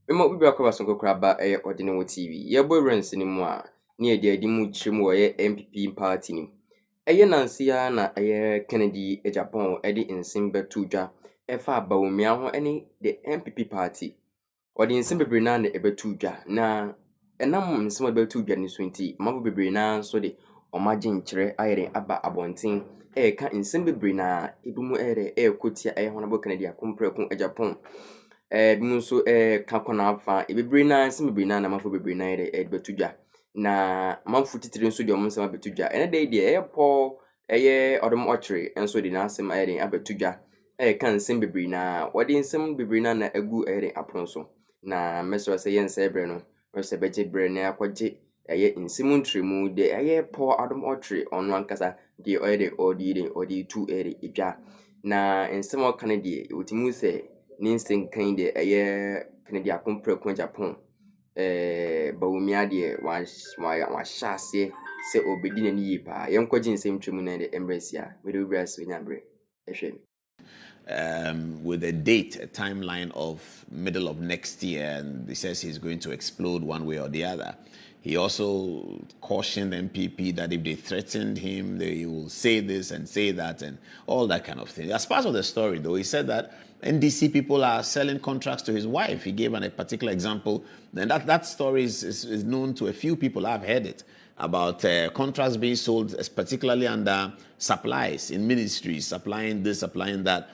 Memo bi akwa so kokraba ordinary TV. Ye boy rents ni mu a na ye de mu chim wo ye MPP party ni. Nansi ya na Kennedy Agyapong de nsim betu dwa fa Bawumia ho ne the MPP party. Odi nsim bebre na ebetu dwa na enam nsim betu dwa ni so nti mabo bebre na so de omagye nkyere ayere aba abonten ka nsim bebre na ebimu kotia honabo Kennedy Agyapong bimu nso ka kona afa bebre na nsim bebre na mafo bebre na betu dwa na manfo titire nso de omo nsem abetu dwa ene de Paul Adom Otchere enso de na asem ayere abetu dwa ka nsem bebre na wode nsem bebre na agu apon so na meso se yen se bre no se beje bre na akwaje nsem ntremu de Paul Adom Otchere ono ankasa de odi tu edwa na nsem o kan de otimu se ninsen kan de Kennedy Agyapong Bawumia de wa shase se obedi na ni yipa yenkwaje nsem ntremu na de embrace a we do brass nyabre ehwe with a date, a timeline of middle of next year, and he says he's going to explode one way or the other. He also cautioned MPP that if they threatened him, they will say this and say that and all that kind of thing. As part of the story, though, he said that NDC people are selling contracts to his wife. He gave a particular example, and that story is known to a few people. I've heard it about contracts being sold, particularly under supplies in ministries, supplying this, supplying that.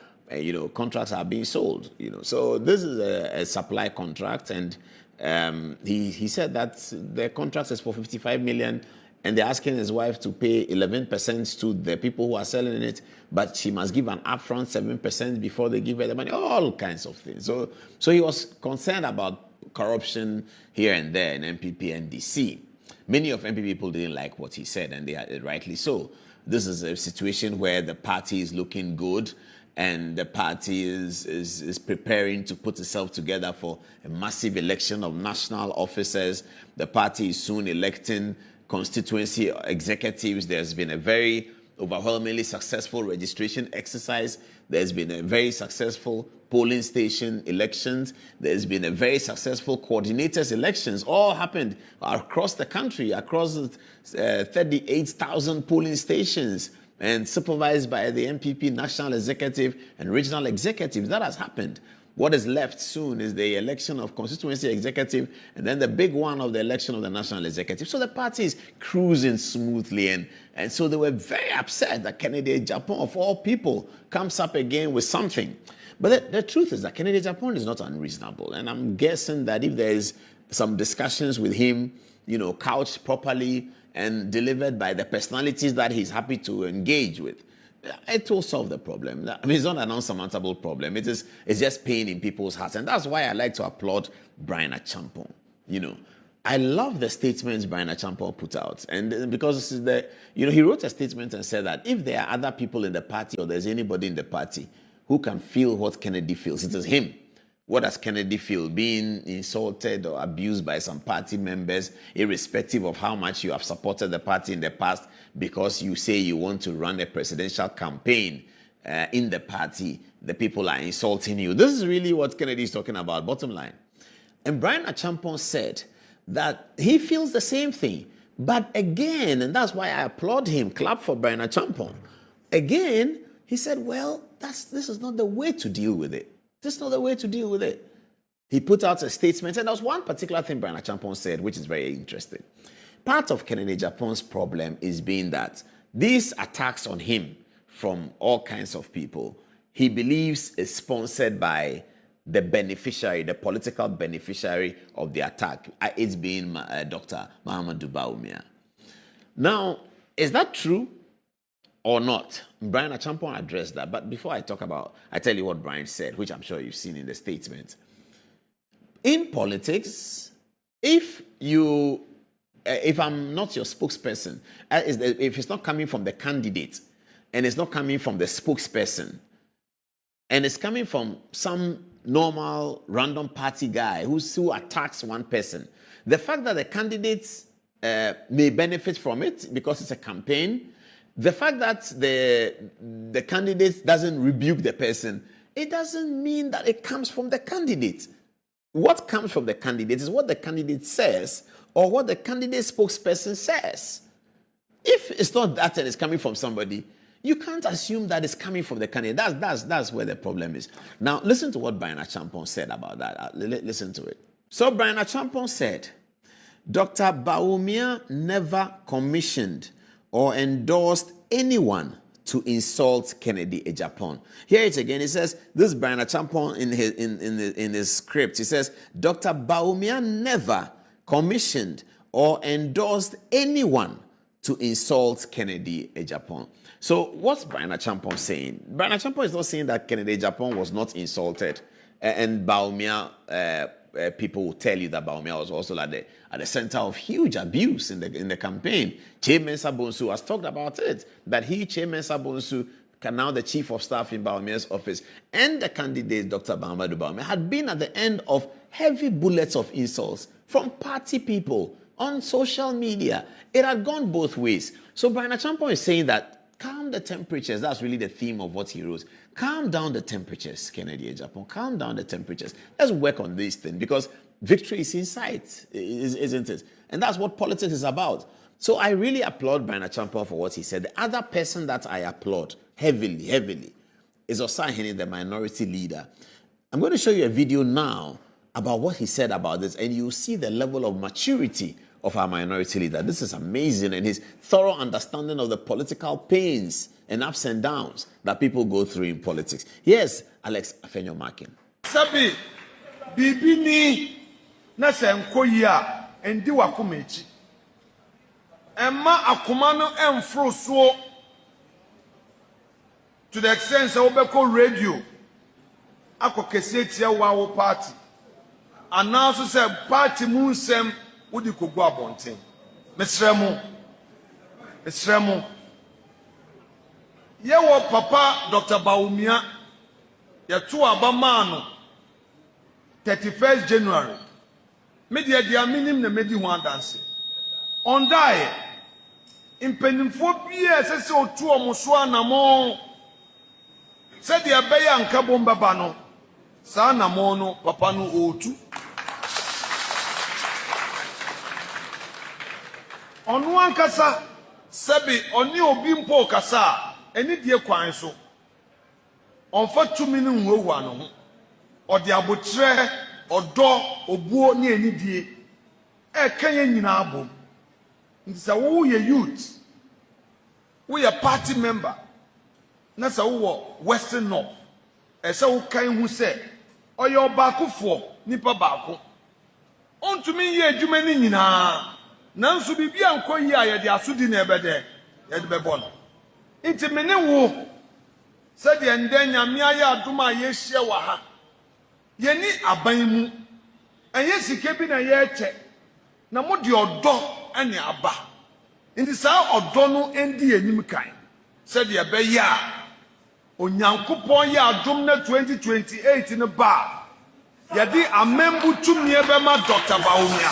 Contracts are being sold. So this is a supply contract, and he said that the contract is for 55 million, and they're asking his wife to pay 11% to the people who are selling it, but she must give an upfront 7% before they give her the money. All kinds of things. So he was concerned about corruption here and there in MPP and DC. Many of MPP people didn't like what he said, and they are rightly so. This is a situation where the party is looking good, and the party is preparing to put itself together for a massive election of national officers. The party is soon electing constituency executives. There's been a very overwhelmingly successful registration exercise. There's been a very successful polling station elections. There's been a very successful coordinators elections. All happened across the country, across 38,000 polling stations, and supervised by the MPP national executive and regional executives. That has happened. What is left soon is the election of constituency executive, and then the big one of the election of the national executive. So the party is cruising smoothly, and so they were very upset that Kennedy Agyapong, of all people, comes up again with something. But the truth is that Kennedy Agyapong is not unreasonable, and I'm guessing that if there is some discussions with him, couched properly and delivered by the personalities that he's happy to engage with, it will solve the problem. I mean, it's not an unsurmountable problem. It's just pain in people's hearts. And that's why I like to applaud Brian Agyapong. I love the statements Brian Agyapong put out. And because he wrote a statement and said that if there are other people in the party or there's anybody in the party who can feel what Kennedy feels, it is him. What does Kennedy feel? Being insulted or abused by some party members, irrespective of how much you have supported the party in the past, because you say you want to run a presidential campaign in the party, the people are insulting you. This is really what Kennedy is talking about, bottom line. And Brian Agyapong said that he feels the same thing. But again, and that's why I applaud him, clap for Brian Agyapong. Again, he said, well, this is not the way to deal with it. This is not the way to deal with it. He put out a statement, and there was one particular thing Brian Agyapong said, which is very interesting. Part of Kennedy Agyapong's problem is being that these attacks on him from all kinds of people, he believes is sponsored by the beneficiary, the political beneficiary of the attack, it's being Dr. Mahamudu Bawumia. Now, is that true or not? Brian Agyapong addressed that. But before I tell you what Brian said, which I'm sure you've seen in the statement. In politics, if I'm not your spokesperson, if it's not coming from the candidate and it's not coming from the spokesperson, and it's coming from some normal random party guy who attacks one person, the fact that the candidates may benefit from it because it's a campaign, the fact that the candidate doesn't rebuke the person, it doesn't mean that it comes from the candidate. what comes from the candidate is what the candidate says or what the candidate spokesperson says. If it's not that and it's coming from somebody, you can't assume that it's coming from the candidate. That's where the problem is. Now, listen to what Brian Agyapong said about that. Listen to it. So Brian Agyapong said, Dr. Bawumia never commissioned or endorsed anyone to insult Kennedy Agyapong. Here it again. It says, this is Brian Agyapong in his script. He says, Dr. Bawumia never commissioned or endorsed anyone to insult Kennedy Agyapong. So what's Brian Agyapong saying? Brian Agyapong is not saying that Kennedy Agyapong was not insulted, and Bawumia, people will tell you that Bawumia was also at the center of huge abuse in the campaign. Che Mensa Bonsu has talked about it, that Che Mensa Bonsu, now the chief of staff in Bawumia's office, and the candidate, Dr. Adom Otchere, had been at the end of heavy bullets of insults from party people on social media. It had gone both ways. So Brian Agyapong is saying that calm the temperatures. That's really the theme of what he wrote. Calm down the temperatures, Kennedy Agyapong. Calm down the temperatures. Let's work on this thing because victory is in sight, isn't it? And that's what politics is about. So I really applaud Brian Agyapong for what he said. The other person that I applaud heavily is Osahene, the minority leader. I'm going to show you a video now about what he said about this, and you'll see the level of maturity of our minority leader. This is amazing, and his thorough understanding of the political pains and ups and downs that people go through in politics. Here's Alex Afenyo-Markin. Sabi, bibini na senkoya endi wakumechi. Emma akumano enfroso to the extent say obeko radio ako kese tia wa party. Announce say party mu nsem wodi kogu abonten. Mesremo ye wo papa Dr. Bawumia ye to abama no 31st January media dia minim na medi ho adanse on die impenimfo bia se otu omoso anamo se dia beya nka bomba ba no sa anamo no papa no otu onu ankasa sebi oni obi mpo kasa eni die kwan so onfa tumi ne nwowa no ho odi abotre odo obuo ne eni die e kanye nyina abom ntisa wo ye youth wo ye party member na sa wo Western North e se wo kan hu se oyo baakofo nipa baako ontumi ye adwuma ni nyina nanso bibia nkoyi a ye de asodi na ebede ye de bebo no nti mene wo se de ndenya me aye adoma ye hye wa ha ye ni aban mu enye sike bi na ye eche na mo de odo ane aba nti sa odo no endi enim kan se de be ya onyankopon ye adom na 2028 ne ba ye di amembu tumi e be ma Dr. Bawumia.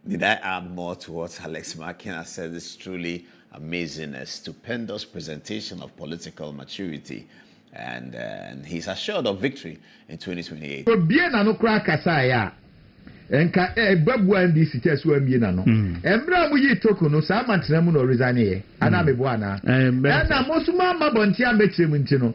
Did I add more to what Alex Markin has said? It's truly amazing, a stupendous presentation of political maturity, and he's assured of victory in 2028. Enka babu andi sitesu amie na no embra mu yi toku no sa mantra mu no resign ye ana mebo ana na mosuma mabonti amekire mu nti no